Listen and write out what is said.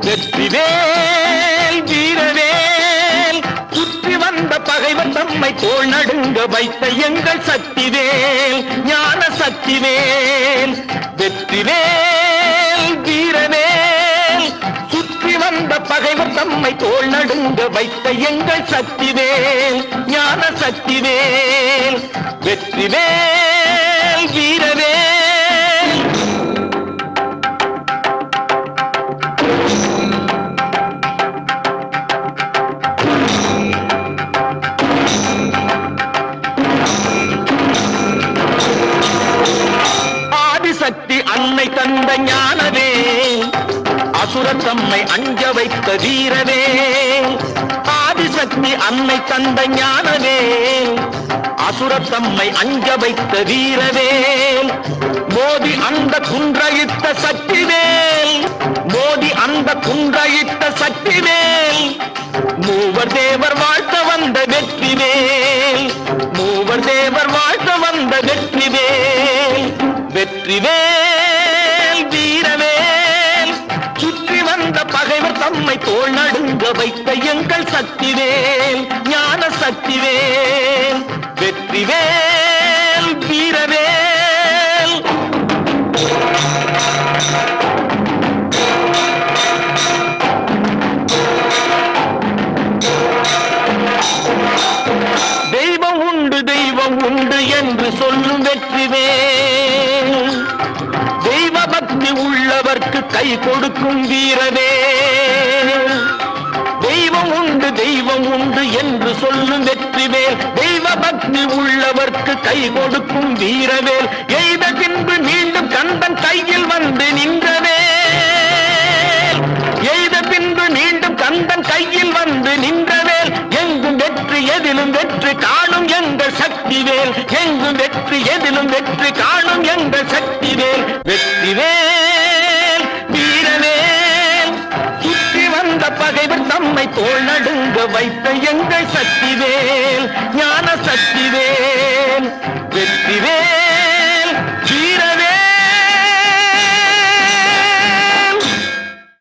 வெற்றிவேல் வீரவேல் சுற்றி வந்த பகைவர் தம்மை தோள் நடுங்க வைத்த எங்கள் சக்திவேல் ஞான சக்திவேல். வெற்றிவேல் வீரவேல் சுற்றி வந்த பகைவர் தம்மை தோள் நடுங்க வைத்த எங்கள் சக்திவேல் ஞான சக்திவேல். வெற்றிவேல் வீரவேல். சக்தி அன்னை தந்த ஞானவே அசுரர் தம்மை அஞ்ச வைத்த வீரவே. ஆதிசக்தி அன்னை தந்த ஞானவே அசுரர் தம்மை அஞ்ச வைத்த வீரவே. மோதி அந்த குன்றையிட்ட சக்திவேல் மோதி அந்த குன்றையிட்ட சக்திவேல். மூவர் தேவர் வாழ்த்த வந்த வெற்றிவேல் மூவர் தேவர் வாழ்த்த வந்த வெற்றிவேல். வெற்றிவேல் வீரவேல் சுற்றி வந்த பகைவர் தம்மை தோள் நடுங்க வைத்த எங்கள் சக்திவேல் ஞான சக்திவேல். வெற்றிவேல் வீரவேல். தெய்வம் உண்டு தெய்வம் உண்டு என்று சொல்லும் வெற்றிவேல். தெய்வ பக்தி உள்ளவர்க்கு கை கொடுக்கும் வீரவே. தெய்வம் உண்டு என்று சொல்லும் வெற்றிவேல். தெய்வ பக்தி உள்ளவர்க்கு கை கொடுக்கும் வீரவேல். எய்த பின்பு மீண்டும் கந்தன் கையில் வந்து நின்றவேல். எய்த பின்பு மீண்டும் கந்தன் கையில் வந்து நின்றவேல். எங்கும் வெற்றி எதிலும் வெற்றி காணும் எங்கள் சக்திவேல் எங்கும் வெற்றி எதிலும் வெற்றி காணும் எங்கள் சக்திவேல். வெற்றிவேல் வீரவேல் சுற்றி வந்த பகைவர் தம்மை தோள் நடுங்க வைத்த எங்கள் சக்திவேல் ஞான சக்திவேல். வெற்றிவேல்.